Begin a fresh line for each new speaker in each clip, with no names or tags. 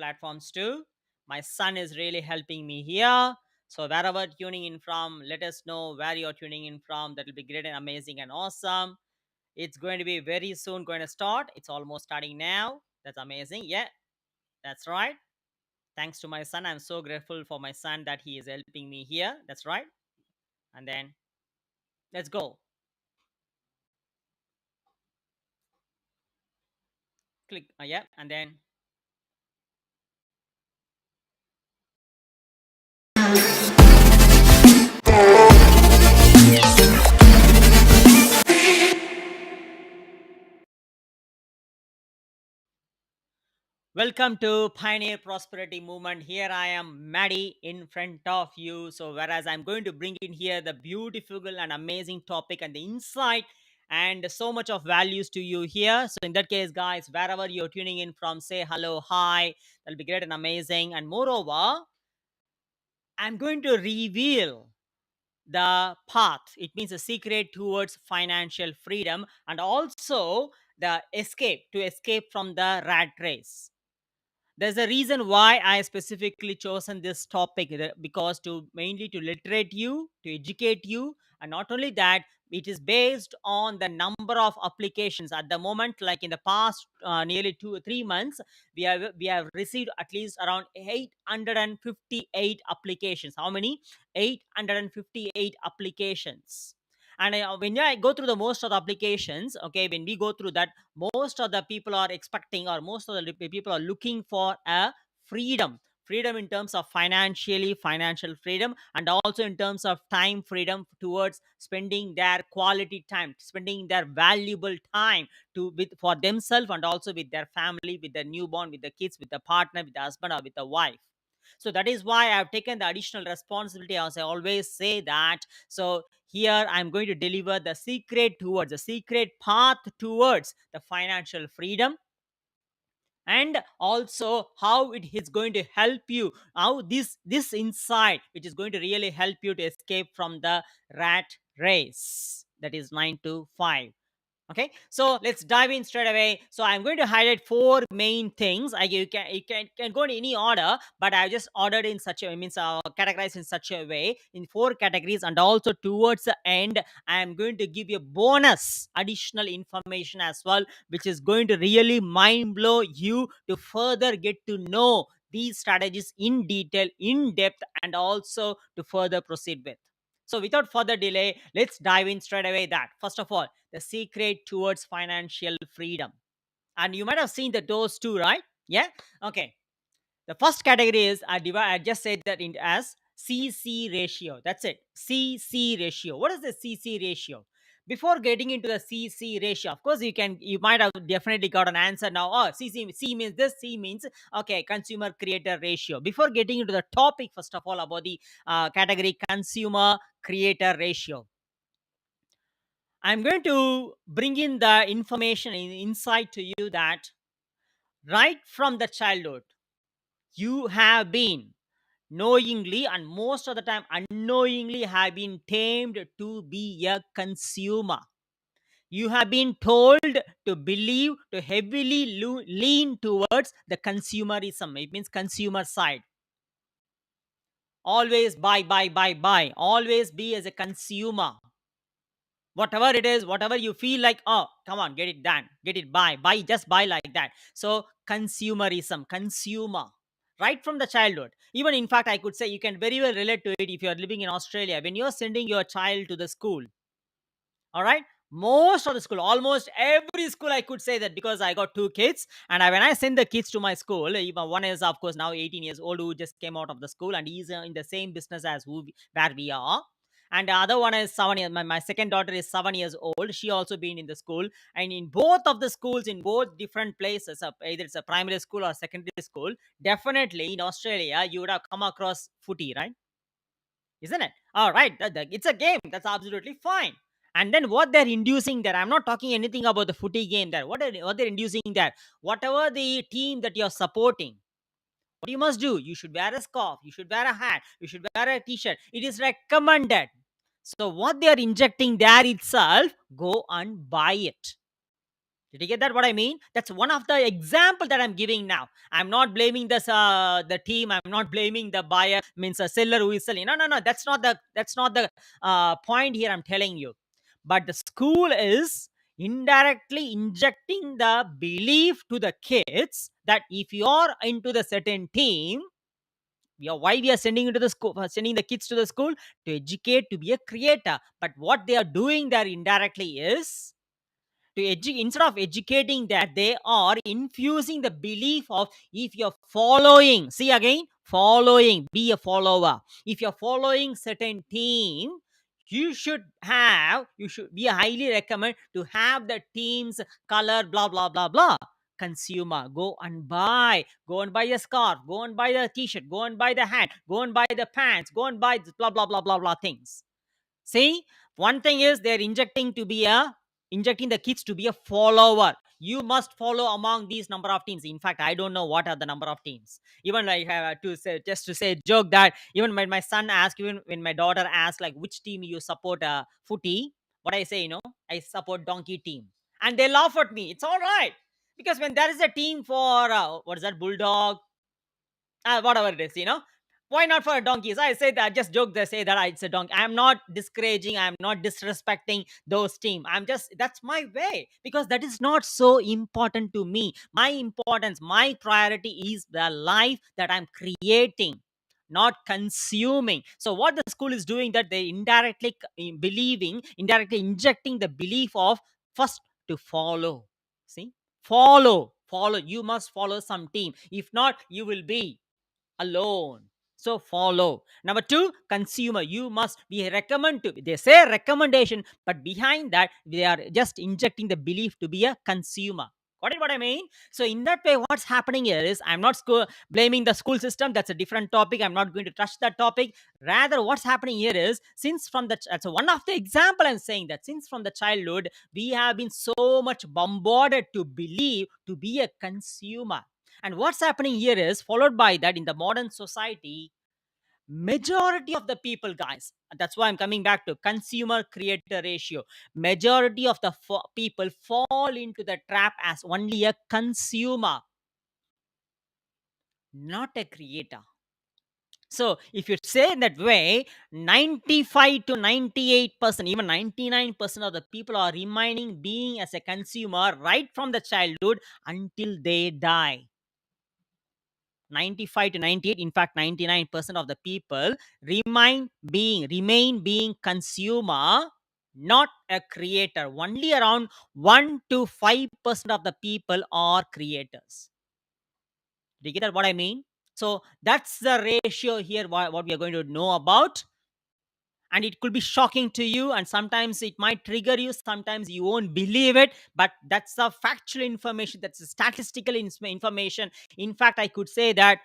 platforms too. My son is really helping me here. So wherever tuning in from, let us know where you're tuning in from. That will be great and amazing and awesome. It's going to be very soon going to start. It's almost starting now. That's amazing. Yeah, that's right. Thanks to my son. I'm so grateful for my son that he is helping me here. That's right. And then let's go. Click. Yeah. And then welcome to Pioneer Prosperity Movement. Here I am, Maddie, in front of you. So, whereas I'm going to bring in here the beautiful and amazing topic and the insight and so much of values to you here. So, in that case, guys, wherever you're tuning in from, say hello, hi. That'll be great and amazing. And moreover, I'm going to reveal the path. It means a secret towards financial freedom and also the escape from the rat race. There's a reason why I specifically chosen this topic, because to mainly to literate you, to educate you, and not only that, it is based on the number of applications at the moment. Like in the past nearly 2 or 3 months, we have received at least around 858 applications. How many? 858 applications. And when I go through the most of the applications, okay, when we go through that, most of the people are expecting, or most of the people are looking for a freedom in terms of financial freedom, and also in terms of time freedom towards spending their quality time, spending their valuable time to with for themselves and also with their family, with the newborn, with the kids, with the partner, with the husband or with the wife. So that is why I've taken the additional responsibility, as I always say that. So here I'm going to deliver the secret path towards the financial freedom, and also how it is going to help you, how this insight which is going to really help you to escape from the rat race, that is 9 to 5. Okay, so let's dive in straight away. So I'm going to highlight four main things. You can go in any order, but I just ordered in such a means categorized in such a way in four categories, and also towards the end I am going to give you bonus additional information as well, which is going to really mind blow you to further get to know these strategies in detail, in depth, and also to further proceed with. So without further delay, let's dive in straight away. That first of all, the secret towards financial freedom. And you might have seen the those two, right? Yeah. Okay. The first category is I just said that in as CC ratio. That's it. CC ratio. What is the CC ratio? Before getting into the CC ratio, of course, you might have definitely got an answer now. Oh, C means this, C means okay, consumer creator ratio. Before getting into the topic, first of all, about the category consumer creator ratio, I'm going to bring in the information and insight to you that right from the childhood, you have been knowingly and most of the time unknowingly have been tamed to be a consumer. You have been told to believe, to heavily lean towards the consumerism. It means consumer side. Always buy. Always be as a consumer. Whatever it is, whatever you feel like, oh, come on, get it done, get it, buy, just buy like that. So consumerism, consumer, right from the childhood. Even in fact, I could say you can very well relate to it if you're living in Australia. When you're sending your child to the school, all right, most of the school, almost every school, I could say that because I got two kids, and when I send the kids to my school, even one is of course now 18 years old, who just came out of the school, and he's in the same business as where we are. And the other one is 7 years. My second daughter is 7 years old. She also been in the school, and in both of the schools, in both different places, either it's a primary school or secondary school. Definitely in Australia, you would have come across footy, right? Isn't it? All right, it's a game. That's absolutely fine. And then what they're inducing there, I'm not talking anything about the footy game there. What they're inducing there, whatever the team that you're supporting, what you must do, you should wear a scarf, you should wear a hat, you should wear a t-shirt. It is recommended. So what they are injecting there itself, go and buy it. Did you get that? What I mean? That's one of the example that I'm giving now. I'm not blaming this the team. I'm not blaming the buyer, means a seller who is selling. No, no, no. That's not the point here. I'm telling you. But the school is indirectly injecting the belief to the kids that if you are into the certain team, why we are sending into the school, sending the kids to the school to educate, to be a creator. But what they are doing there indirectly is instead of educating that, they are infusing the belief of, if you're following, see again, following, be a follower, if you're following certain team, you should be highly recommend to have the team's color, blah blah blah blah. Consumer, go and buy a scarf, go and buy the t-shirt, go and buy the hat, go and buy the pants, go and buy blah blah blah blah blah things. See, one thing is they're injecting the kids to be a follower. You must follow among these number of teams. In fact, I don't know what are the number of teams. Even like to say, just to say joke that even when my son asked, even when my daughter asked, like which team you support, footy, what I say, I support donkey team, and they laugh at me. It's all right, because when there is a team for what is that, bulldog, whatever it is, why not for donkeys? I say that, just joke, they say that it's a donkey. I'm not discouraging, I'm not disrespecting those team. I'm just, that's my way, because that is not so important to me. My importance, my priority is the life that I'm creating, not consuming. So what the school is doing, that they indirectly indirectly injecting the belief of, first, to follow. See, follow, you must follow some team, if not you will be alone. So follow. Number two, consumer. You must be recommend to. They say recommendation, but behind that they are just injecting the belief to be a consumer. Got it? What I mean? So in that way, what's happening here is, I'm not blaming the school system. That's a different topic. I'm not going to touch that topic. Rather, what's happening here is, since from the so one of the example I'm saying, that since from the childhood we have been so much bombarded to believe to be a consumer. And what's happening here is, followed by that, in the modern society, majority of the people, guys, that's why I'm coming back to consumer creator ratio. Majority of the people fall into the trap as only a consumer, not a creator. So if you say in that way, 95 to 98%, even 99% of the people are remaining being as a consumer right from the childhood until they die. 95 to 98, in fact 99% of the people remain being consumer, not a creator. Only around 1 to 5% of the people are creators. Do you get what I mean? So that's the ratio here, what we are going to know about. And it could be shocking to you, and sometimes it might trigger you, sometimes you won't believe it, but that's the factual information, that's the statistical information. In fact, I could say that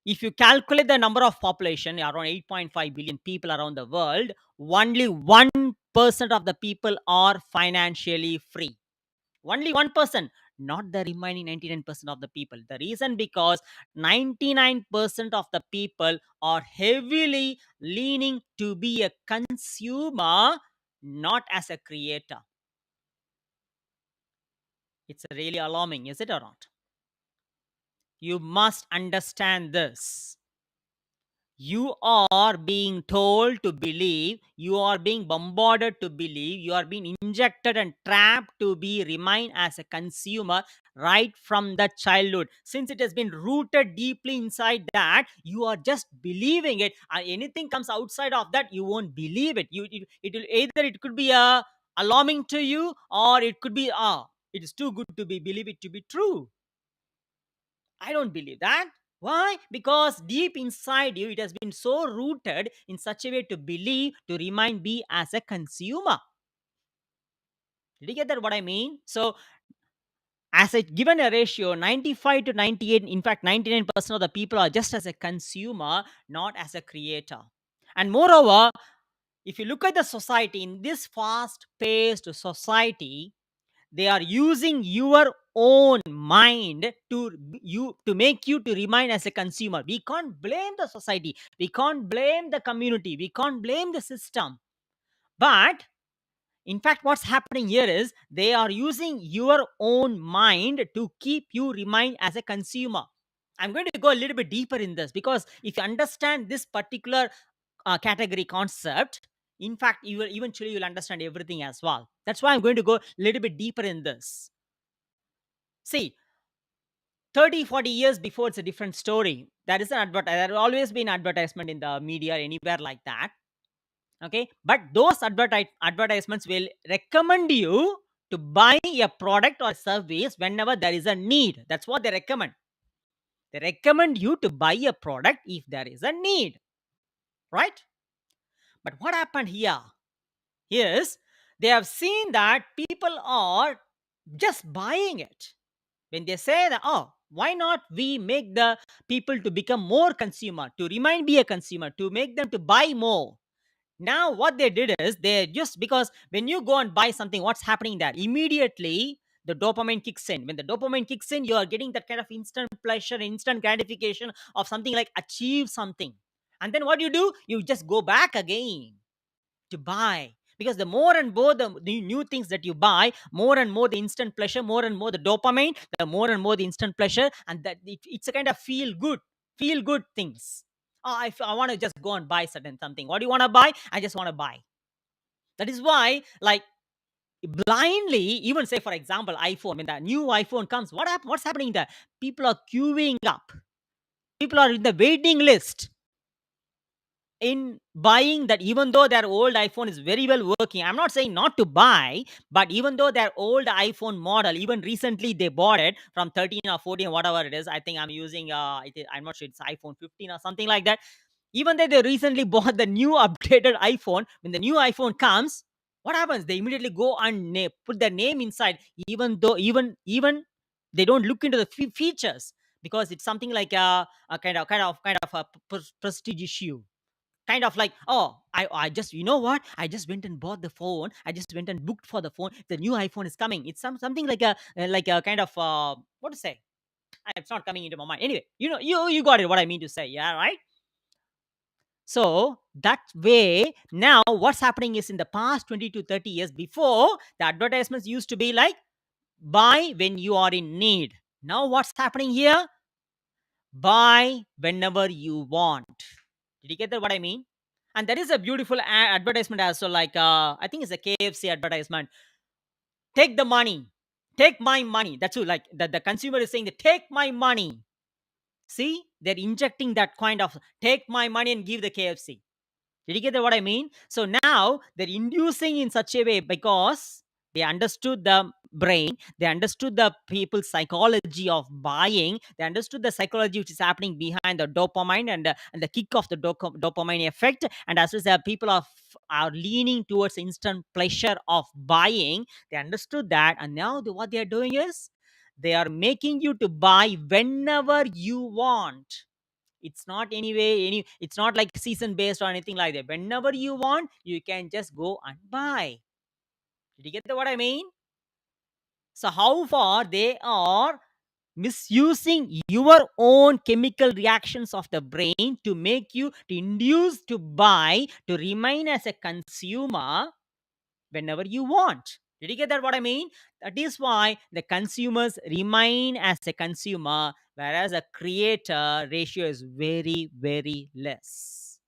if you calculate the number of population, around 8.5 billion people around the world, only 1% of the people are financially free. Only 1%, not the remaining 99% of the people. The reason, because 99% of the people are heavily leaning to be a consumer, not as a creator. It's really alarming, is it or not? You must understand this. You are being told to believe, you are being bombarded to believe, you are being injected and trapped to be remain as a consumer right from the childhood. Since it has been rooted deeply inside that, you are just believing it. Anything comes outside of that, you won't believe it. It will either, it could be alarming to you, or it could be it is too good to be believe it to be true. I don't believe that. Why? Because deep inside you, it has been so rooted in such a way to believe, to remain, be as a consumer. Did you get that? What I mean? So, as a given a ratio, 95 to 98, in fact, 99% of the people are just as a consumer, not as a creator. And moreover, if you look at the society, in this fast paced society, they are using your own mind to make you to remain as a consumer. We can't blame the society, we can't blame the community, we can't blame the system, but In fact, what's happening here is they are using your own mind to keep you remain as a consumer. I'm going to go a little bit deeper in this, because if you understand this particular category concept, in fact, you will eventually you'll understand everything as well. That's why I'm going to go a little bit deeper in this. See, 30, 40 years before, it's a different story. There is an there will always be an advertisement in the media, anywhere like that. Okay, but those advertisements will recommend you to buy a product or service whenever there is a need. That's what they recommend. They recommend you to buy a product if there is a need, right? But what happened here is they have seen that people are just buying it. When they say that, oh, why not we make the people to become more consumer, to remain be a consumer, to make them to buy more. Now what they did is, they just, because when you go and buy something, what's happening there? Immediately the dopamine kicks in. When the dopamine kicks in, you are getting that kind of instant pleasure, instant gratification of something, like achieve something. And then what you do, you just go back again to buy, because the more and more the new things that you buy, more and more the instant pleasure, more and more the dopamine, the more and more the instant pleasure, and that it's a kind of feel good things. Oh, if I want to just go and buy certain something, what do you want to buy? I just want to buy. That is why, like, blindly, even say for example iPhone, when the new iPhone comes, what's happening there? People are queuing up, people are in the waiting list in buying that, even though their old iPhone is very well working. I'm not saying not to buy, but even though their old iPhone model, even recently they bought it from 13 or 14, whatever it is. I think I'm using I'm not sure, it's iPhone 15 or something like that. Even though they recently bought the new updated iPhone, when the new iPhone comes, what happens? They immediately go and put their name inside, even though even they don't look into the features, because it's something like a kind of a prestige issue. Kind of like, oh, I just, you know what, I just went and bought the phone, I just went and booked for the phone, the new iPhone is coming. It's something like a kind of what to say, it's not coming into my mind. Anyway, you got it, what I mean to say. Yeah, right. So that way, now what's happening is, in the past 20 to 30 years before, the advertisements used to be like, buy when you are in need. Now what's happening here? Buy whenever you want. Did you get that, what I mean? And there is a beautiful advertisement as well, like I think it's a KFC advertisement. Take the money, take my money. That's who, like, the consumer is saying that, take my money. See, they're injecting that kind of, take my money and give the KFC. Did you get what I mean? So now they're inducing in such a way, because they understood the brain, they understood the people's psychology of buying, they understood the psychology which is happening behind the dopamine, and the kick of the dopamine effect. And as well as people are leaning towards instant pleasure of buying, they understood that. And now what they are doing is, they are making you to buy whenever you want. It's not it's not like season based or anything like that. Whenever you want, you can just go and buy. Did you get what I mean? So how far they are misusing your own chemical reactions of the brain to make you, to induce to buy, to remain as a consumer whenever you want. Did you get that what I mean? That is why the consumers remain as a consumer, whereas a creator ratio is very, very less.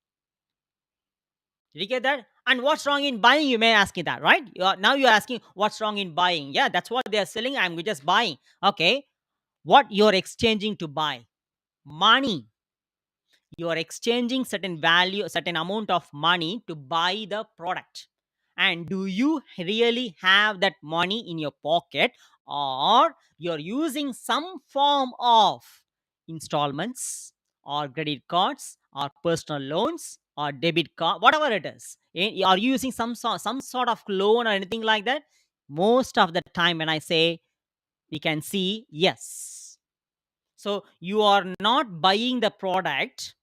Did you get that? And what's wrong in buying? You may ask me that, right? Now you're asking what's wrong in buying. Yeah, that's what they're selling. I'm just buying. Okay. What you're exchanging to buy? Money. You are exchanging certain value, certain amount of money to buy the product. And do you really have that money in your pocket, or you're using some form of installments, or credit cards, or personal loans, or debit card, whatever it is? Are you using some sort of loan or anything like that? Most of the time, when I say, we can see yes. So you are not buying the product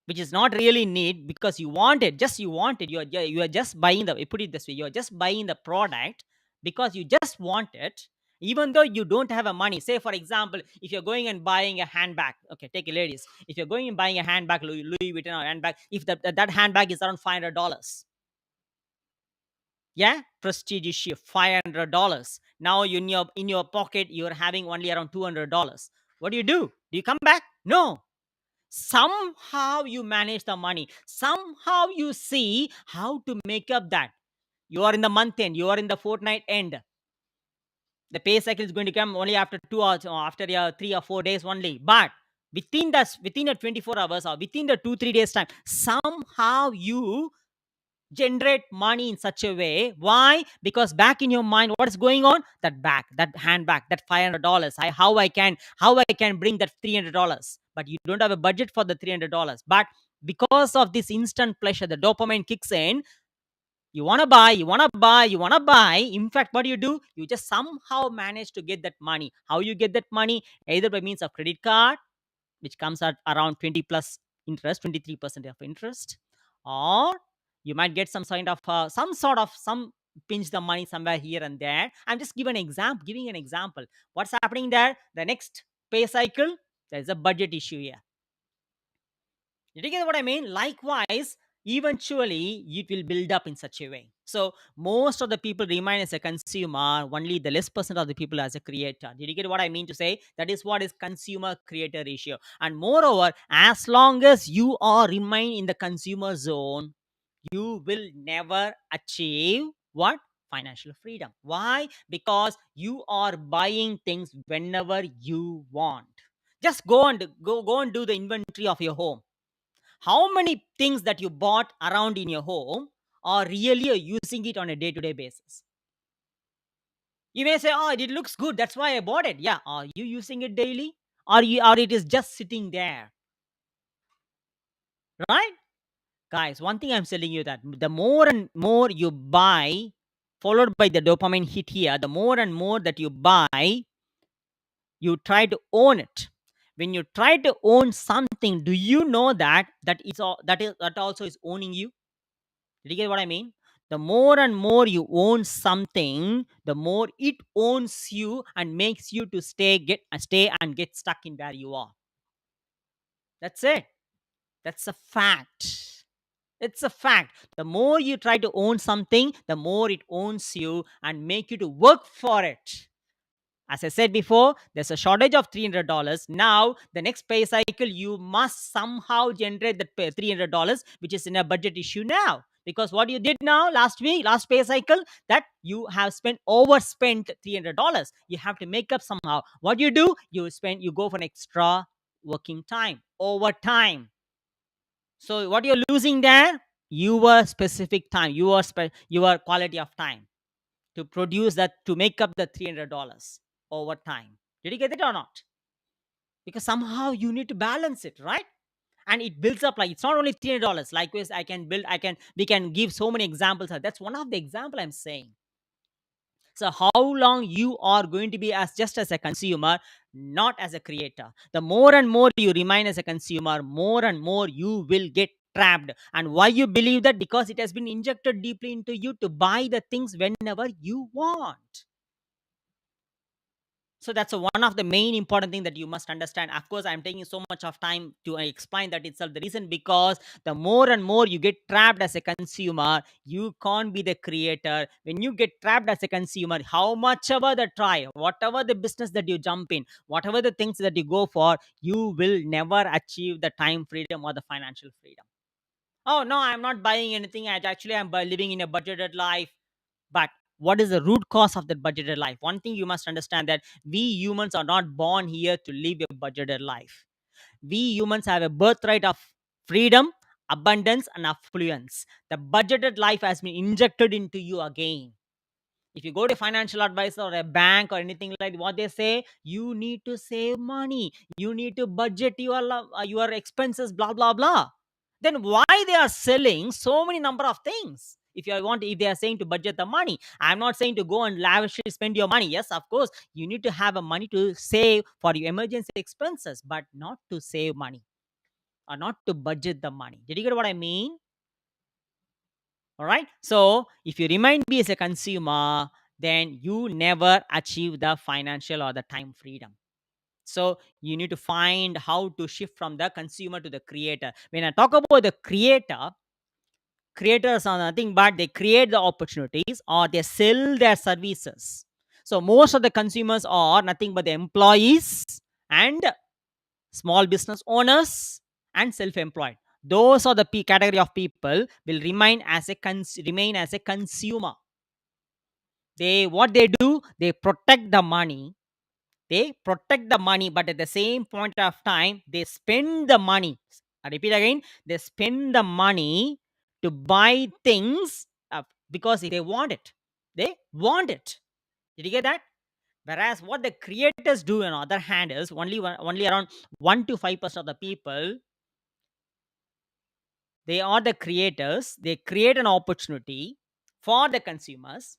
which is not really need, because you want it, just you want it. You are just buying the, put it this way, you are just buying the product because you just want it, even though you don't have a money. Say for example, if you're going and buying a handbag, okay, take it ladies, if you're going and buying a handbag, Louis Vuitton or handbag, if that handbag is around $500, Yeah, prestige issue, $500. Now in your pocket, you're having only around $200. What do? Do you come back? No. Somehow you manage the money. Somehow you see how to make up that. You are in the month end, you are in the fortnight end. The pay cycle is going to come only after 2 hours or after 3 or 4 days only. But within the 24 hours or within the 2 3 days time, somehow you generate money in such a way. Why? Because back in your mind, what is going on? That handbag, that $500. How I can bring that $300. But you don't have a budget for the $300. But because of this instant pleasure, the dopamine kicks in. You want to buy, you want to buy, you want to buy. In fact, what do? You just somehow manage to get that money. How you get that money? Either by means of credit card, which comes at around 20 plus interest, 23% of interest, or you might get some pinch the money somewhere here and there. I'm just giving an example. What's happening there? The next pay cycle, there's a budget issue here. Did you get what I mean? Likewise, eventually it will build up in such a way. So most of the people remain as a consumer, only the less percent of the people as a creator. Did you get what I mean to say? That is what is consumer creator ratio. And moreover, as long as you are remain in the consumer zone, you will never achieve what? Financial freedom. Why? Because you are buying things whenever you want. Just go and do the inventory of your home. How many things that you bought around in your home are really using it on a day-to-day basis? You may say, oh, it looks good, that's why I bought it. Yeah, are you using it daily, or it is just sitting there? Right, guys, one thing I'm telling you, that the more and more you buy, followed by the dopamine hit here, the more and more that you buy, you try to own it. When you try to own something, do you know that also is owning you? Did you get what I mean? The more and more you own something, the more it owns you and makes you to stay and get stuck in where you are. That's it. That's a fact. It's a fact. The more you try to own something, the more it owns you and make you to work for it. As I said before, there's a shortage of $300. Now, the next pay cycle, you must somehow generate that $300, which is in a budget issue now. Because what you did now, last pay cycle, that you have overspent $300. You have to make up somehow. What you do? You go for an extra working time, overtime. So what you're losing there? Your specific time, your quality of time to produce that, to make up the $300 over time. Did you get it or not? Because somehow you need to balance it, right? And it builds up. Like, it's not only $300. Likewise, we can give so many examples. That's one of the example I'm saying. So how long you are going to be as just as a consumer, not as a creator? The more and more you remain as a consumer, more and more you will get trapped. And why you believe that? Because it has been injected deeply into you to buy the things whenever you want. So that's one of the main important thing that you must understand. Of course, I'm taking so much of time to explain that itself. The reason, because the more and more you get trapped as a consumer, you can't be the creator. When you get trapped as a consumer, how much ever the try, whatever the business that you jump in, whatever the things that you go for, you will never achieve the time freedom or the financial freedom. Oh no, I'm not buying anything. I'm living in a budgeted life. But what is the root cause of that budgeted life? One thing you must understand, that we humans are not born here to live a budgeted life. We humans have a birthright of freedom, abundance, and affluence. The budgeted life has been injected into you again. If you go to a financial advisor or a bank or anything like what they say, you need to save money. You need to budget your expenses, blah blah blah. Then why they are selling so many number of things? If they are saying to budget the money, I'm not saying to go and lavishly spend your money. Yes, of course, you need to have a money to save for your emergency expenses, but not to save money or not to budget the money. Did you get what I mean? All right. So if you remain be as a consumer, then you never achieve the financial or the time freedom. So you need to find how to shift from the consumer to the creator. When I talk about the creator, Creators are nothing but they create the opportunities or they sell their services. So most of the consumers are nothing but the employees and small business owners and self-employed. Those are the category of people will remain as a remain as a consumer. They what they do, they protect the money. They protect the money, but at the same point of time, they spend the money. I repeat again, they spend the money to buy things because they want it. They want it. Did you get that? Whereas what the creators do, on the other hand, is only around 1 to 5% of the people. They are the creators. They create an opportunity for the consumers,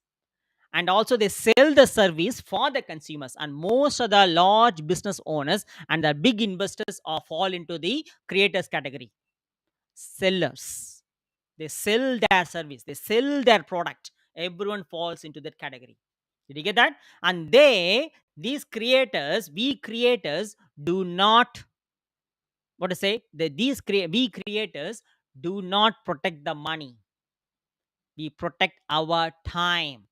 and also they sell the service for the consumers. And most of the large business owners and the big investors are fall into the creators category. Sellers, they sell their service, they sell their product. Everyone falls into that category. Did you get that? And these creators, we creators, do not, what to say, we creators do not protect the money. We protect our time.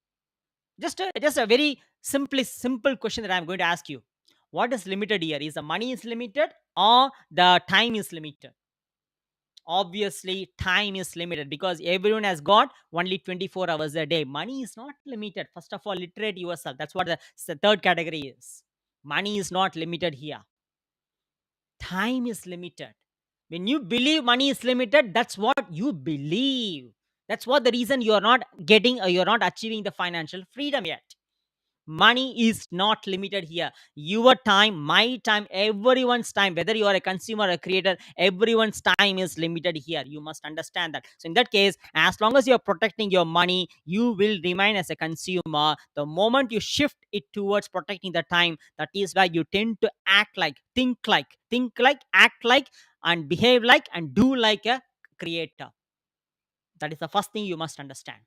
Just a very simple question that I'm going to ask you. What is limited here? Is the money is limited or the time is limited? Obviously time is limited because everyone has got only 24 hours a day. Money is not limited. First of all, literate yourself. That's what the third category is. Money is not limited here. Time is limited. When you believe money is limited, that's what you believe. That's what the reason you're not getting or you're not achieving the financial freedom yet. Money is not limited here. Your time, my time, everyone's time, whether you are a consumer or a creator, everyone's time is limited here. You must understand that. So in that case, as long as you're protecting your money, you will remain as a consumer. The moment you shift it towards protecting the time, that is why you tend to act like, think like, act like, and behave like, and do like a creator. That is the first thing you must understand.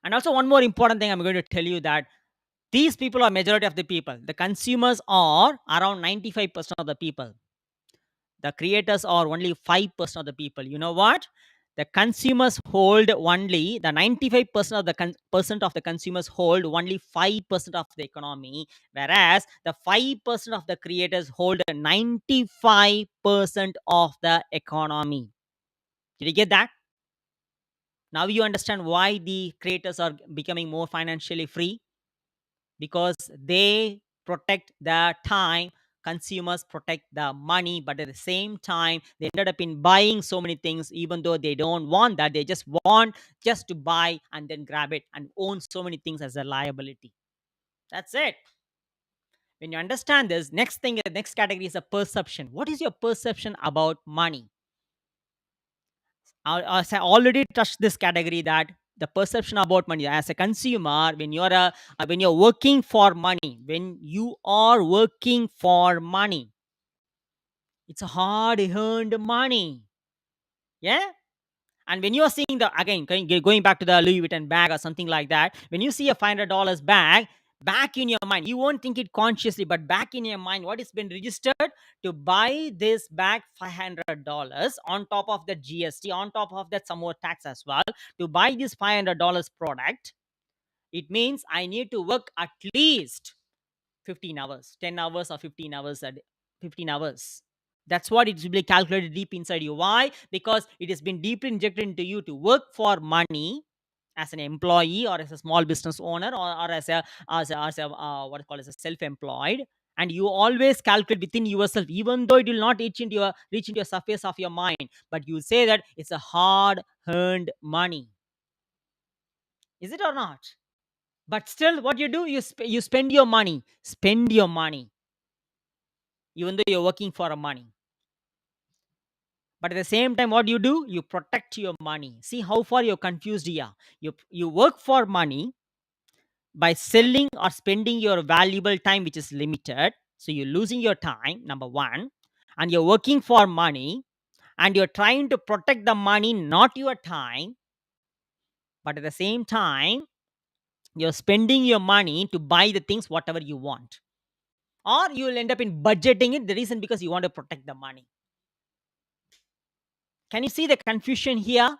And also one more important thing I'm going to tell you, that these people are majority of the people. The consumers are around 95% of the people. The creators are only 5% of the people. You know what? The consumers hold only the 95% of the percent of the consumers hold only 5% of the economy, whereas the 5% of the creators hold 95% of the economy. Did you get that? Now you understand why the creators are becoming more financially free, because they protect the time. Consumers protect the money, but at the same time they ended up in buying so many things even though they don't want that. They just want just to buy and then grab it and own so many things as a liability. That's it. When you understand this, next thing, the next category is a perception. What is your perception about money? As I already touched this category, that the perception about money as a consumer, when you're working for money, when you are working for money, it's a hard earned money. Yeah. And when you're seeing the, again, going back to the Louis Vuitton bag or something like that, when you see a $500 bag, back in your mind, you won't think it consciously, but back in your mind, what has been registered to buy this bag, $500 on top of the GST, on top of that some more tax as well. To buy this $500 product, it means I need to work at least 15 hours, 10 hours, or 15 hours a day, 15 hours. That's what it will be calculated deep inside you. Why? Because it has been deeply injected into you to work for money as an employee or as a small business owner, or as a what is called as a self-employed. And you always calculate within yourself, even though it will not reach into your surface of your mind, but you say that it's a hard earned money. Is it or not? But still, what you do, you spend your money, even though you're working for a money. But at the same time, what you do, you protect your money. See how far you're confused here. You work for money by selling or spending your valuable time, which is limited. So you're losing your time, number one, and you're working for money, and you're trying to protect the money, not your time. But at the same time, you're spending your money to buy the things whatever you want, or you will end up in budgeting it. The reason, because you want to protect the money. Can you see the confusion here?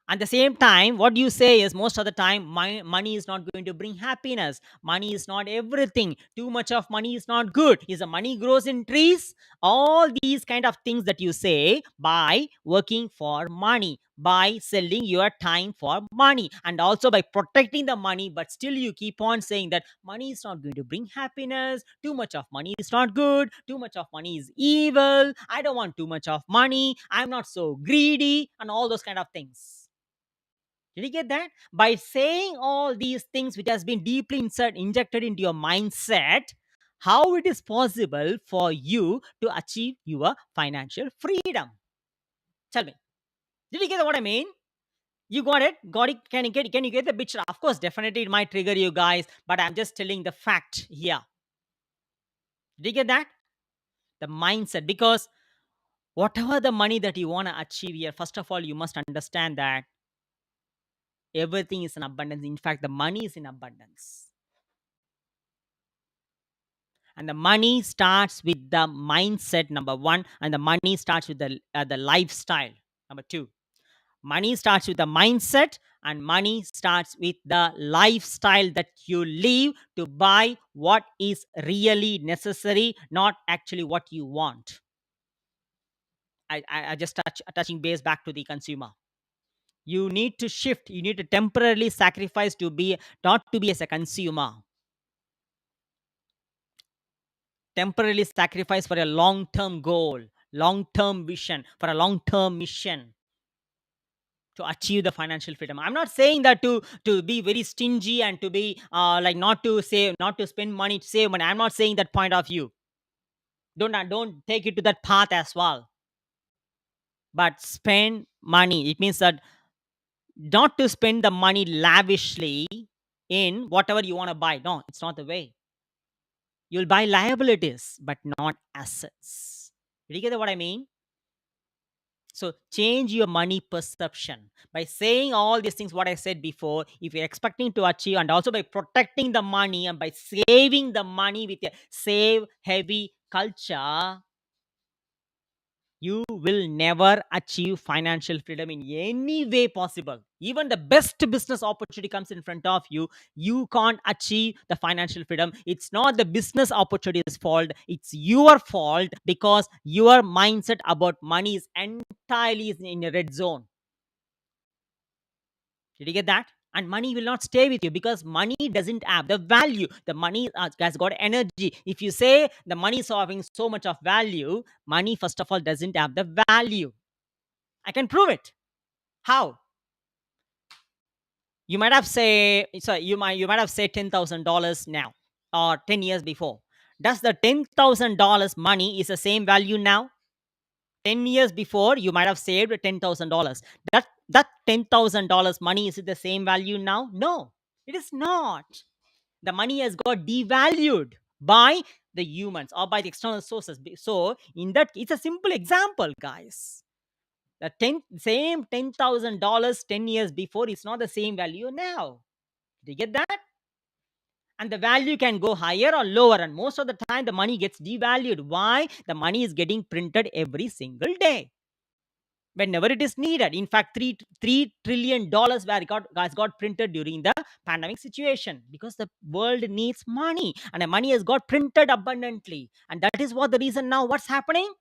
At the same time, what you say is most of the time, money is not going to bring happiness. Money is not everything. Too much of money is not good. Is the money grows in trees? All these kind of things that you say by working for money, by selling your time for money, and also by protecting the money, but still you keep on saying that money is not going to bring happiness. Too much of money is not good. Too much of money is evil. I don't want too much of money. I'm not so greedy, and all those kind of things. Did you get that? By saying all these things which has been deeply injected into your mindset, how it is possible for you to achieve your financial freedom? Tell me. Did you get what I mean? You got it? Got it? Can you get the picture? Of course, definitely it might trigger you guys, but I'm just telling the fact here. Did you get that? The mindset. Because whatever the money that you want to achieve here, first of all, you must understand that everything is in abundance. In fact, the money is in abundance. And the money starts with the mindset, number one, and the money starts with the lifestyle, number two. Money starts with the mindset, and money starts with the lifestyle that you live to buy what is really necessary, not actually what you want. I just touching base back to the consumer. You need to shift. You need to temporarily sacrifice to be not to be as a consumer. Temporarily sacrifice for a long term goal, long term vision, for a long term mission to achieve the financial freedom. I'm not saying that to be very stingy and to be like not to save, not to spend money to save money. I'm not saying that point of view. Don't take it to that path as well. But spend money. It means that not to spend the money lavishly in whatever you want to buy. No, it's not the way. You'll buy liabilities, but not assets. Did you get what I mean? So change your money perception by saying all these things, what I said before. If you're expecting to achieve, and also by protecting the money and by saving the money with a save heavy culture, you will never achieve financial freedom in any way possible. Even the best business opportunity comes in front of you, you can't achieve the financial freedom. It's not the business opportunity's fault, it's your fault, because your mindset about money is entirely in a red zone. Did you get that? And money will not stay with you because money doesn't have the value. The money has got energy. If you say the money is having so much of value, money, first of all, doesn't have the value. I can prove it. How? You might have say, so you might have said $10,000 now or 10 years before. Does the $10,000 money is the same value now? 10 years before, you might have saved $10,000. That $10,000 money, is it the same value now? No, it is not. The money has got devalued by the humans or by the external sources. So in that, it's a simple example, guys. The same $10,000 10 years before is not the same value now. Do you get that? And the value can go higher or lower, and most of the time the money gets devalued. Why? The money is getting printed every single day whenever it is needed. In fact, $3 trillion has got printed during the pandemic situation because the world needs money, and the money has got printed abundantly. And that is what the reason now. What's happening?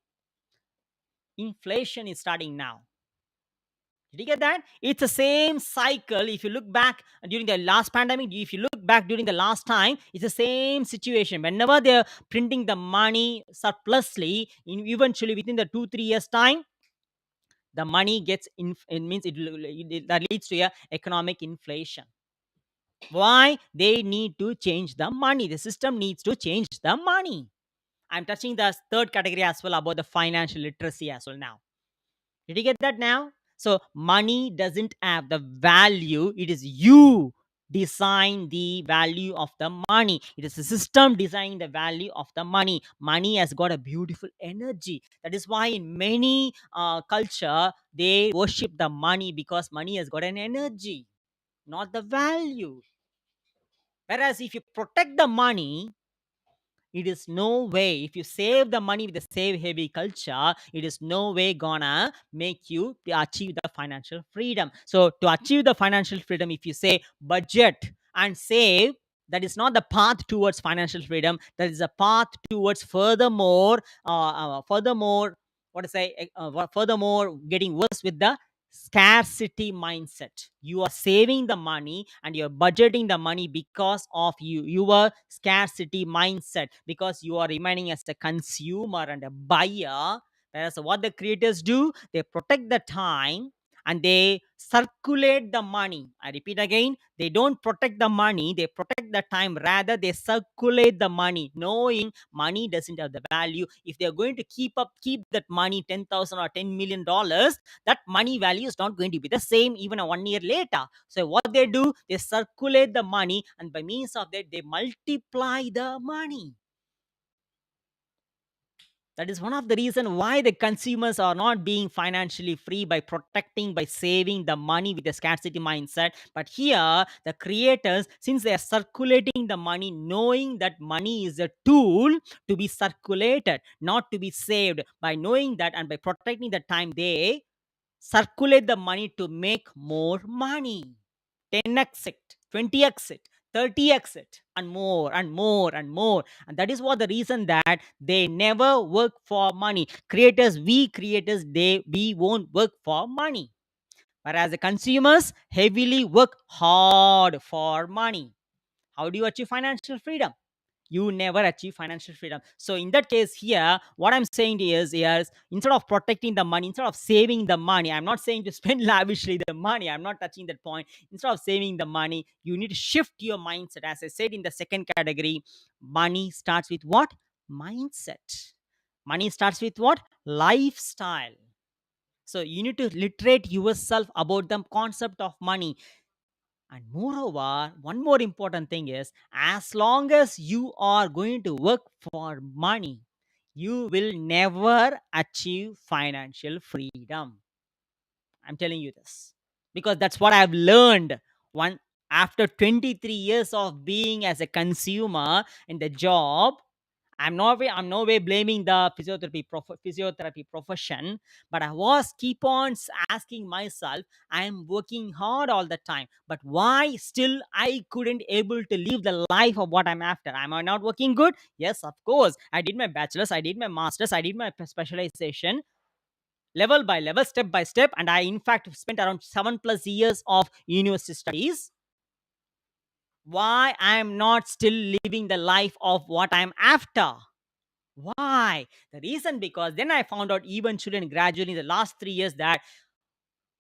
Inflation is starting now. Did you get that? It's the same cycle. If you look back during the last pandemic, if you look back during the last time, it's the same situation. Whenever they're printing the money surplusly, eventually within the 2-3 years time, the money gets it means that leads to a economic inflation. Why? They need to change the money. The system needs to change the money. I'm touching the third category as well about the financial literacy as well now. Did you get that now? So money doesn't have the value. It is you design the value of the money. It is the system designing the value of the money. Money has got a beautiful energy. That is why in many culture they worship the money, because money has got an energy, not the value. Whereas if you protect the money, it is no way, if you save the money with the save heavy culture, it is no way gonna make you achieve the financial freedom. So to achieve the financial freedom, if you say budget and save, that is not the path towards financial freedom. That is a path towards furthermore, what to say, furthermore getting worse with the scarcity mindset. You are saving the money and you're budgeting the money because of your scarcity mindset, because you are remaining as a consumer and a buyer. Whereas what the creators do, they protect the time and they circulate the money. I repeat again, they don't protect the money, they protect the time. Rather, they circulate the money, knowing money doesn't have the value. If they're going to keep that money 10,000 or $10 million, that money value is not going to be the same even a 1 year later. So what they do, they circulate the money, and by means of that, they multiply the money. That is one of the reason why the consumers are not being financially free, by protecting, by saving the money with a scarcity mindset. But here, the creators, since they are circulating the money, knowing that money is a tool to be circulated, not to be saved, by knowing that and by protecting the time, they circulate the money to make more money. 10x it, 20x it, 30x it, and more and more and more. And that is what the reason that they never work for money. We creators, we won't work for money. Whereas the consumers heavily work hard for money. How do you achieve financial freedom? You never achieve financial freedom. So in that case here, what I'm saying is instead of protecting the money, instead of saving the money, I'm not saying to spend lavishly the money, I'm not touching that point. Instead of saving the money, you need to shift your mindset. As I said in the second category, money starts with what? Mindset. Money starts with what? Lifestyle. So you need to literate yourself about the concept of money. And moreover, one more important thing is, as long as you are going to work for money, you will never achieve financial freedom. I'm telling you this because that's what I've learned. One After 23 years of being as a consumer in the job, I'm no way blaming the physiotherapy profession, but I was keep on asking myself, I am working hard all the time, but why still I couldn't able to live the life of what I'm after? Am I not working good? Yes, of course. I did my bachelor's, I did my master's, I did my specialization, level by level, step by step, and I in fact spent around 7+ years of university studies. Why I am not still living the life of what I'm after? Why? The reason, because then I found out eventually and gradually in the last 3 years that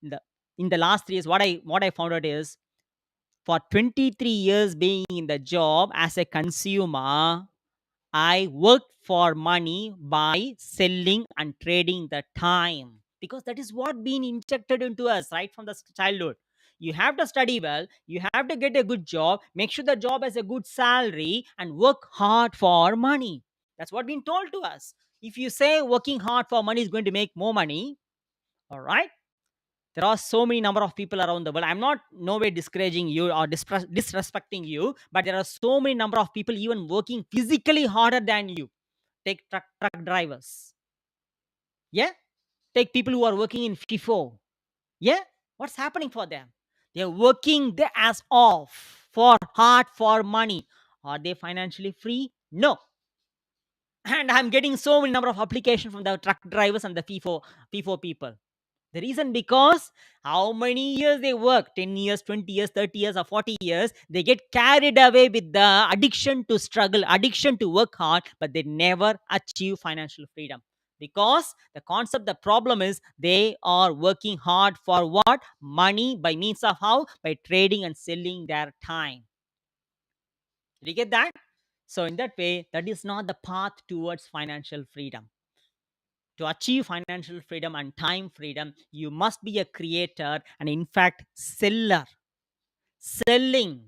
in the in the last 3 years, what I found out is, for 23 years being in the job as a consumer, I worked for money by selling and trading the time, because that is what been injected into us right from the childhood. You have to study well, you have to get a good job, make sure the job has a good salary, and work hard for money. That's what been told to us. If you say working hard for money is going to make more money, all right, there are so many number of people around the world. I'm not no way discouraging you or disrespecting you, but there are so many number of people even working physically harder than you. Take truck drivers. Yeah. Take people who are working in FIFO. Yeah. What's happening for them? They're working their ass off for hard for money. Are they financially free? No. And I'm getting so many number of applications from the truck drivers and the FIFO people. The reason, because how many years they work, 10 years, 20 years, 30 years, or 40 years, they get carried away with the addiction to struggle, addiction to work hard, but they never achieve financial freedom. Because the concept, the problem is, they are working hard for what? Money, by means of how? By trading and selling their time. Did you get that? So, in that way, that is not the path towards financial freedom. To achieve financial freedom and time freedom, you must be a creator and, in fact, seller. Selling,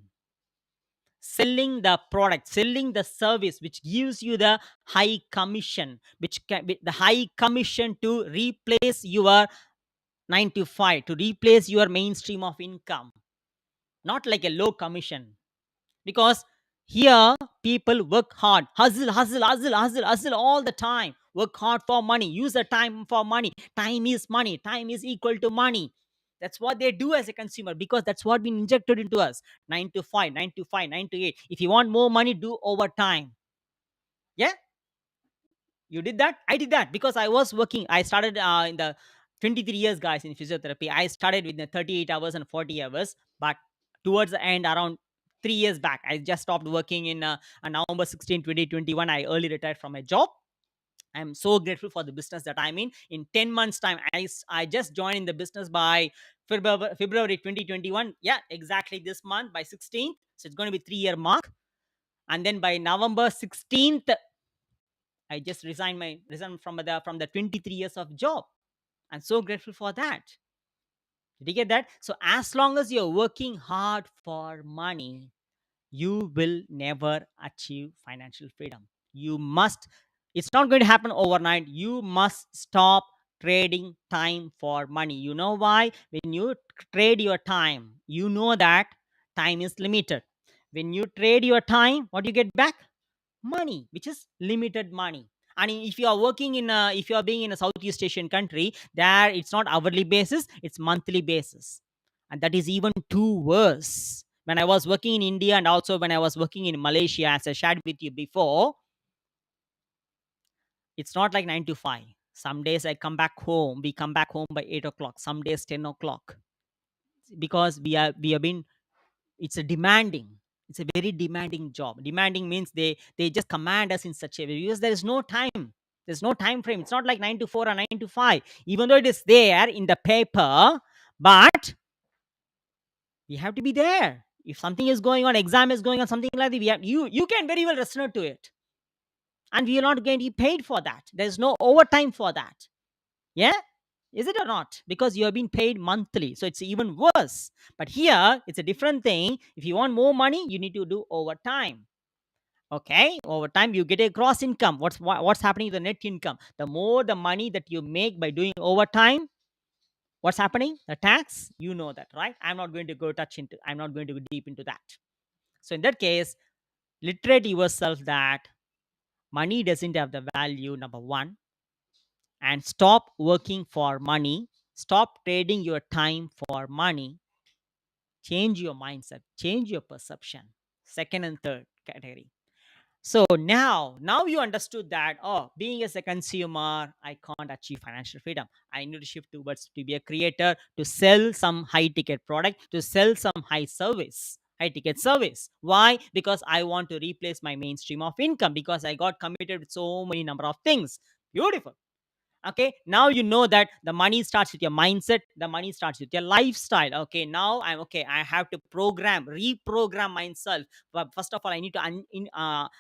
selling the product, selling the service, which gives you the high commission, which can be the high commission to replace your 9 to 5, to replace your mainstream of income, not like a low commission. Because Here, people work hard, hustle, hustle, hustle, hustle, hustle all the time. Work hard for money, use the time for money. Time is money, time is equal to money. That's what they do as a consumer because that's what been injected into us. 9 to 5, 9 to 5, 9 to 8. If you want more money, do overtime. Yeah, you did that. I did that because I was working. I started in the 23 years, guys, in physiotherapy. I started with the 38 hours and 40 hours, but towards the end, around 3 years back, I just stopped working in on November 16, 2021. I early retired from my job. I'm so grateful for the business that I'm in. In 10 months' time, I just joined in the business by February 2021. Yeah, exactly this month by 16th. So it's going to be 3-year mark. And then by November 16th, I just resigned from the 23 years of job. I'm so grateful for that. Did you get that? So as long as you're working hard for money, you will never achieve financial freedom. You must, it's not going to happen overnight. You must stop trading time for money. You know why? When you trade your time, you know that time is limited. When you trade your time, what do you get back? Money, which is limited money. And if you are working in a, if you are being in a Southeast Asian country, there it's not hourly basis, it's monthly basis. And that is even too worse. When I was working in India and also when I was working in Malaysia, as I shared with you before, it's not like 9 to 5. Some days I come back home, we come back home by 8 o'clock, some days 10 o'clock, because we have been, it's a demanding, it's a very demanding job. Demanding means they just command us in such a way because there is no time, there's no time frame. It's not like 9 to 4 or 9 to 5, even though it is there in the paper, but we have to be there. If something is going on, exam is going on, something like that, we have, you can very well resonate to it, and we are not going to be paid for that. There's no overtime for that. Yeah, is it or not? Because you are being paid monthly, so it's even worse. But here it's a different thing. If you want more money, you need to do overtime. Okay, over time you get a gross income. What's happening to the net income? The more the money that you make by doing overtime, what's happening? The tax, you know that, right? I'm not going to go deep into that. So in that case, literate yourself that money doesn't have the value, number one, and stop working for money. Stop trading your time for money. Change your mindset, change your perception. Second and third category. So now you understood that, oh, being as a consumer, I can't achieve financial freedom. I need to shift towards to be a creator, to sell some high ticket product, to sell some high ticket service. Why? Because I want to replace my mainstream of income, because I got committed with so many number of things. Beautiful. Okay, now you know that the money starts with your mindset, the money starts with your lifestyle. Okay, now I'm okay, I have to reprogram myself. But first of all, I need to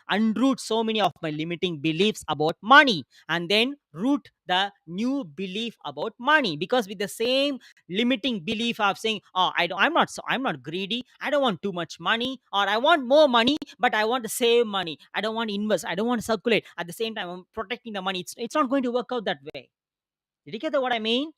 unroot so many of my limiting beliefs about money, and then root the new belief about money. Because with the same limiting belief of saying, oh, I'm not greedy, I don't want too much money, or I want more money but I want to save money, I don't want to invest, I don't want to circulate, at the same time I'm protecting the money, it's not going to work out that way. Did you get what I mean?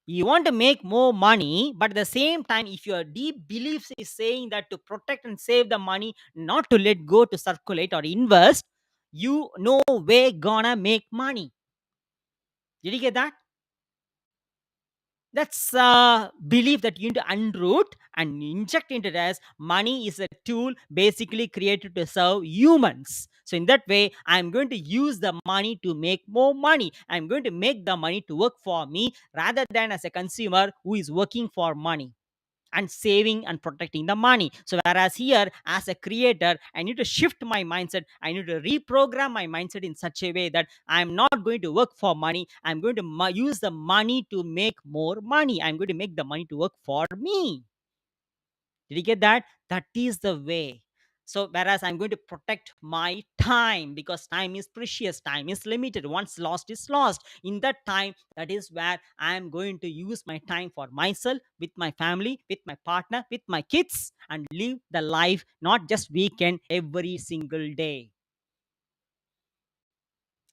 You want to make more money, but at the same time, if your deep beliefs is saying that to protect and save the money, not to let go to circulate or invest, you no way gonna make money. Did you get that? That's a belief that you need to unroot and inject into it as money is a tool basically created to serve humans. So in that way, I'm going to use the money to make more money. I'm going to make the money to work for me rather than as a consumer who is working for money and saving and protecting the money. So whereas here, as a creator, I need to shift my mindset, I need to reprogram my mindset in such a way that I'm not going to work for money, I'm going to use the money to make more money, I'm going to make the money to work for me. Did you get that? That is the way. So, whereas I'm going to protect my time, because time is precious, time is limited. Once lost is lost. In that time, that is where I'm going to use my time for myself, with my family, with my partner, with my kids, and live the life, not just weekend, every single day.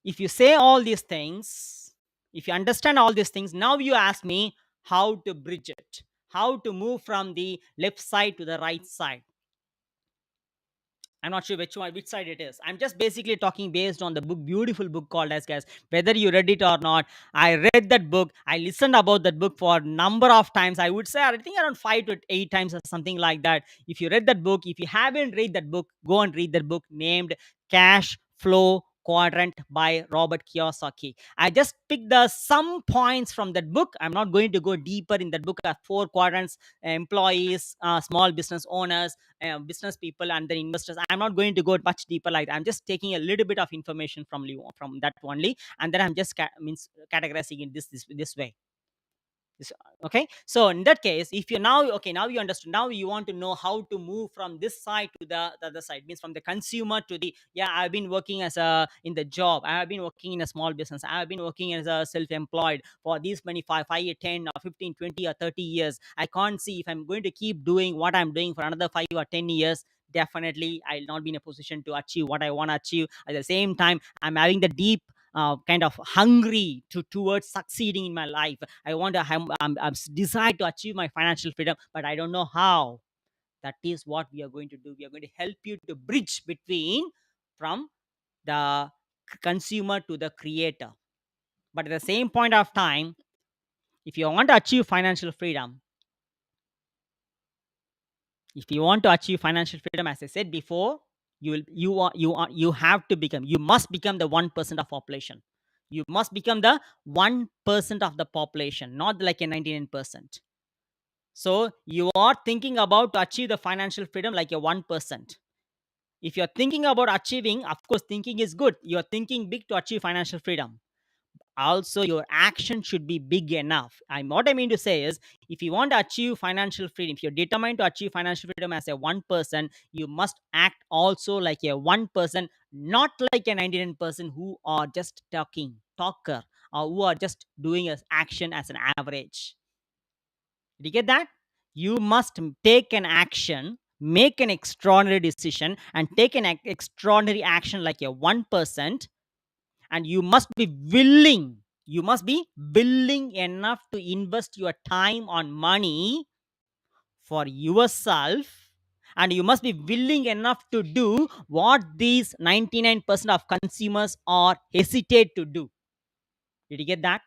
If you say all these things, if you understand all these things, now you ask me how to bridge it, how to move from the left side to the right side. I'm not sure which one, which side it is. I'm just basically talking based on the book, beautiful book called as guys. Whether you read it or not, I read that book. I listened about that book for a number of times. I would say I think around 5 to 8 times or something like that. If you read that book, if you haven't read that book, go and read that book named Cash Flow Quadrant by Robert Kiyosaki. I just picked the some points from that book. I'm not going to go deeper in that book. Four quadrants: employees, small business owners, business people, and the investors. I'm not going to go much deeper like that. I'm just taking a little bit of information from that only, and then I'm just categorizing it this way. This- okay, so in that case, if you now, okay, now you understand, now you want to know how to move from this side to the other side, means from the consumer to the, yeah, I've been working as a in the job, I have been working in a small business, I have been working as a self-employed for these many 10 or 15, 20 or 30 years. I can't see if I'm going to keep doing what I'm doing for another 5 or 10 years. Definitely I'll not be in a position to achieve what I want to achieve. At the same time, I'm having the deep kind of hungry towards succeeding in my life. I want to I'm decide to achieve my financial freedom, but I don't know how. That is what we are going to do. We are going to help you to bridge between from the consumer to the creator. But at the same point of time, if you want to achieve financial freedom, if you want to achieve financial freedom, as I said before, you have to become, you must become the 1% of population. You must become the 1% of the population, not like a 99%. So you are thinking about to achieve the financial freedom like a 1%. If you're thinking about achieving, of course, thinking is good. You're thinking big to achieve financial freedom. Also, your action should be big enough. What I mean to say is, if you want to achieve financial freedom, if you're determined to achieve financial freedom as a 1%, you must act also like a 1%, not like a 99% who are just talker, or who are just doing as action as an average. Did you get that? You must take an action, make an extraordinary decision, and take an extraordinary action like a 1%. And you must be willing enough to invest your time on money for yourself. And you must be willing enough to do what these 99% of consumers are hesitate to do. Did you get that?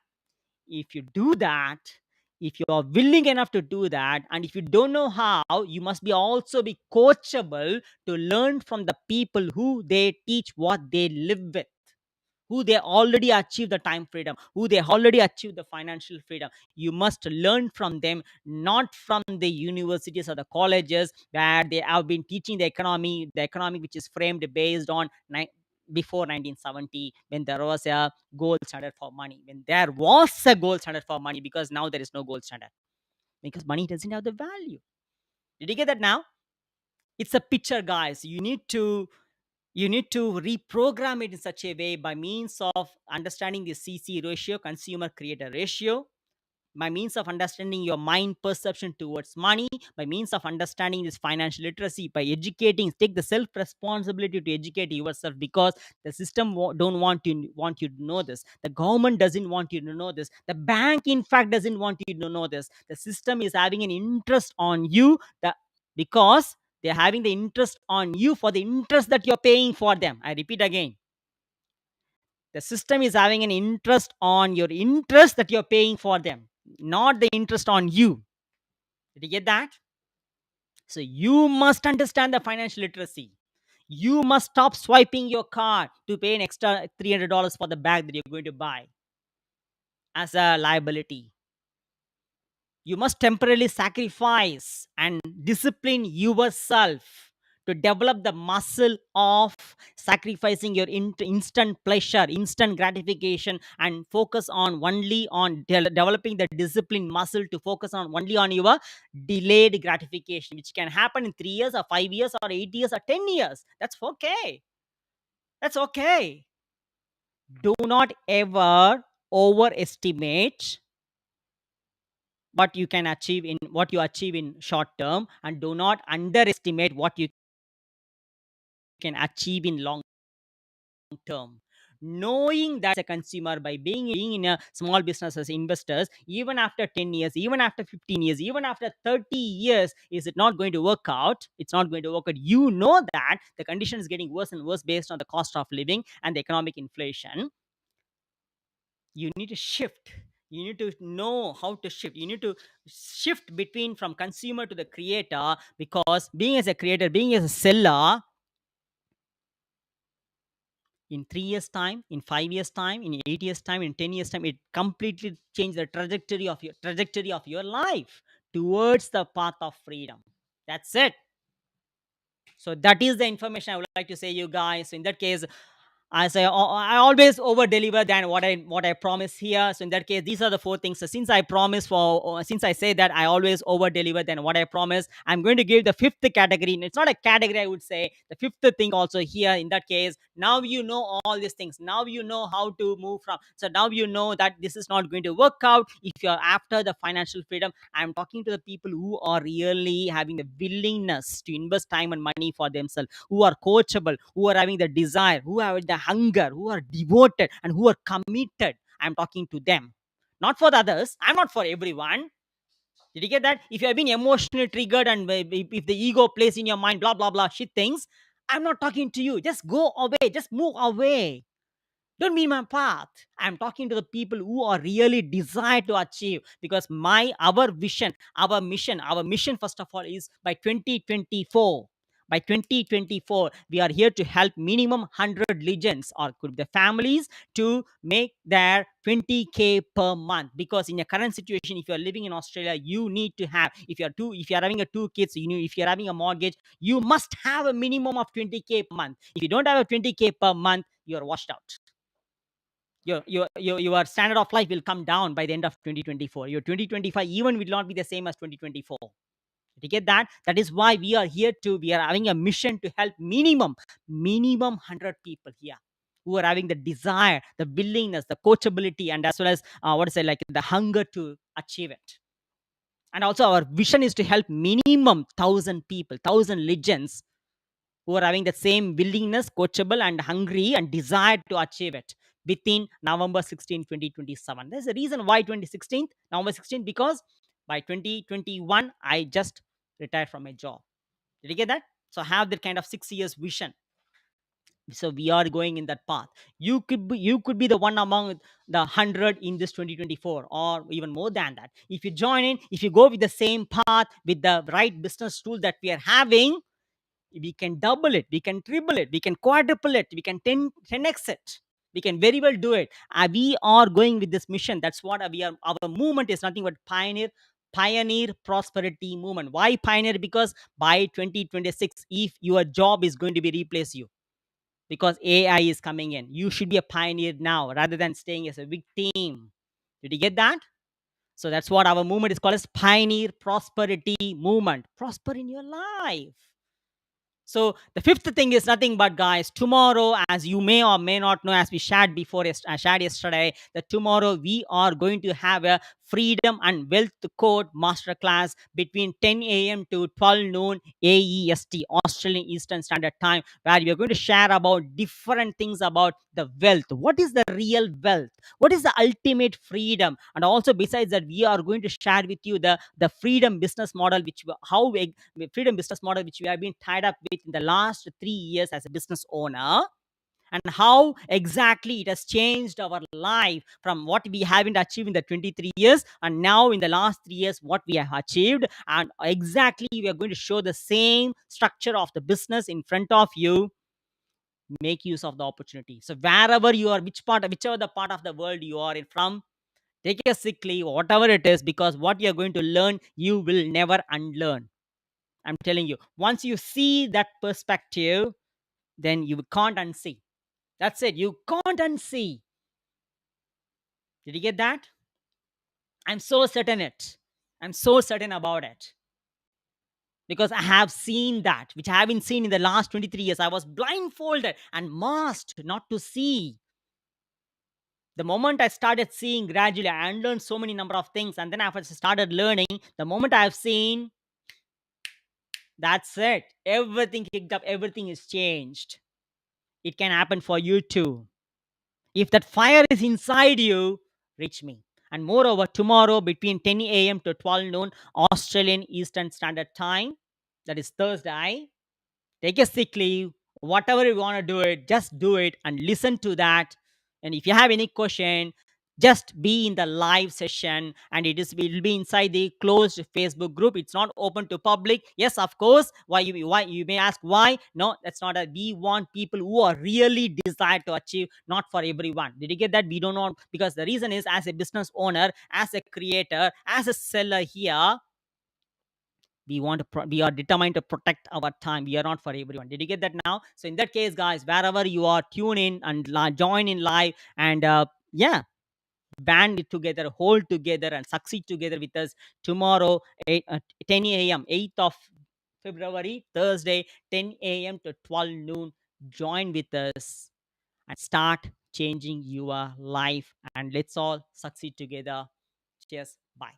If you do that, if you are willing enough to do that, and if you don't know how, you must be also be coachable to learn from the people who they teach what they live with, who they already achieved the time freedom, who they already achieved the financial freedom. You must learn from them, not from the universities or the colleges where they have been teaching the economy which is framed based on before 1970, when there was a gold standard for money, when there was a gold standard for money, because now there is no gold standard, because money doesn't have the value. Did you get that now? It's a picture, guys. You need to reprogram it in such a way by means of understanding the CC ratio, consumer creator ratio, by means of understanding your mind perception towards money, by means of understanding this financial literacy, by educating, take the self responsibility to educate yourself, because the system don't want you to know this, the government doesn't want you to know this, the bank in fact doesn't want you to know this. The system is having an interest on you, because they're having the interest on you for the interest that you're paying for them. I repeat again, the system is having an interest on your interest that you're paying for them, not the interest on you. Did you get that? So you must understand the financial literacy. You must stop swiping your card to pay an extra $300 for the bag that you're going to buy as a liability. You must temporarily sacrifice and discipline yourself to develop the muscle of sacrificing your instant pleasure, instant gratification, and focus on only on developing the discipline muscle to focus on only on your delayed gratification, which can happen in 3 years or 5 years or 8 years or 10 years. That's okay. That's okay. Do not ever overestimate what you achieve in short term, and do not underestimate what you can achieve in long term. knowing that a consumer, by being in a small business as investors, even after 10 years, even after 15 years, even after 30 years, is it not going to work out? It's not going to work out. You know that the condition is getting worse and worse based on the cost of living and the economic inflation. You need to shift. You need to know how to shift. You need to shift between from consumer to the creator, because being as a creator, being as a seller, in 3 years time, in 5 years time, in 8 years time, in 10 years time, it completely changed the trajectory of your life towards the path of freedom. That's it. So that is the information I would like to say, you guys. So in that case, I say I always over deliver than what I promise here. So in that case, these are the four things. So since I promise since I say that I always over deliver than what I promise, I'm going to give the fifth category. And it's not a category, I would say. The fifth thing also here. In that case, now you know all these things. Now you know how to move from. So now you know that this is not going to work out if you're after the financial freedom. I'm talking to the people who are really having the willingness to invest time and money for themselves, who are coachable, who are having the desire, who have the hunger, who are devoted, and who are committed. I'm talking to them, not for the others. I'm not for everyone. Did you get that? If you have been emotionally triggered and if the ego plays in your mind, blah, blah, blah, shit things, I'm not talking to you. Just go away. Just move away. Don't be my path. I'm talking to the people who are really desire to achieve, because our mission first of all is by 2024. By 2024, we are here to help minimum 100 legends or could be the families to make their 20K per month. Because in your current situation, if you are living in Australia, you need to have, if you're having a two kids, if you're having a mortgage, you must have a minimum of 20K per month. If you don't have a 20K per month, you're washed out. Your standard of life will come down by the end of 2024. Your 2025 even will not be the same as 2024. You get that? That is why we are here we are having a mission to help minimum 100 people here who are having the desire, the willingness, the coachability, and as well as the hunger to achieve it. And also our vision is to help minimum 1,000 people, 1,000 legends who are having the same willingness, coachable, and hungry and desire to achieve it within November 16, 2027. There's a reason why November 16th, because by 2021, I just retired from my job. Did you get that? So I have that kind of 6 years vision. So we are going in that path. You could be the one among the 100 in this 2024, or even more than that. If you join in, if you go with the same path with the right business tool that we are having, we can double it, we can triple it, we can quadruple it, we can 10x it. We can very well do it. We are going with this mission. That's what we are. Our movement is nothing but pioneer prosperity movement. Why pioneer? Because by 2026, if your job is going to be replace you, because AI is coming in, you should be a pioneer now rather than staying as a victim. Did you get that? So that's what our movement is called, as pioneer prosperity movement. Prosper in your life. So the fifth thing is nothing but, guys, tomorrow, as you may or may not know, as we shared before, I shared yesterday, that tomorrow we are going to have a freedom and wealth code masterclass between 10 a.m. to 12 noon AEST, Australian Eastern Standard Time, where we are going to share about different things about the wealth. What is the real wealth? What is the ultimate freedom? And also, besides that, we are going to share with you the freedom business model, freedom business model which we have been tied up with in the last 3 years as a business owner, and how exactly it has changed our life from what we haven't achieved in the 23 years, and now in the last 3 years what we have achieved. And exactly we are going to show the same structure of the business in front of you. Make use of the opportunity. So wherever you are, whichever the part of the world you are in from, take a sick leave, whatever it is, because what you're going to learn, you will never unlearn. I'm telling you, once you see that perspective, then you can't unsee. That's it. You can't unsee. Did you get that? I'm so certain it. I'm so certain about it. Because I have seen that, which I haven't seen in the last 23 years. I was blindfolded and masked not to see. The moment I started seeing, gradually, I unlearned so many number of things. And then after I started learning, the moment I've seen, that's it. Everything kicked up, everything is changed. It can happen for you too. If that fire is inside you, reach me. And moreover, tomorrow between 10 a.m. to 12 noon, Australian Eastern Standard Time, that is Thursday, take a sick leave, whatever you want to do it, just do it and listen to that. And if you have any question, just be in the live session, and it will be inside the closed Facebook group. It's not open to public. Yes, of course. Why you may ask why? No, that's not a we want people who are really desire to achieve, not for everyone. Did you get that? We don't know, because the reason is, as a business owner, as a creator, as a seller here, we are determined to protect our time. We are not for everyone. Did you get that now? So in that case, guys, wherever you are, tune in and join in live, and yeah, band it together, hold together, and succeed together with us tomorrow, 10 a.m, 8th of February, Thursday, 10 a.m to 12 noon. Join with us and start changing your life, and let's all succeed together. Cheers, bye.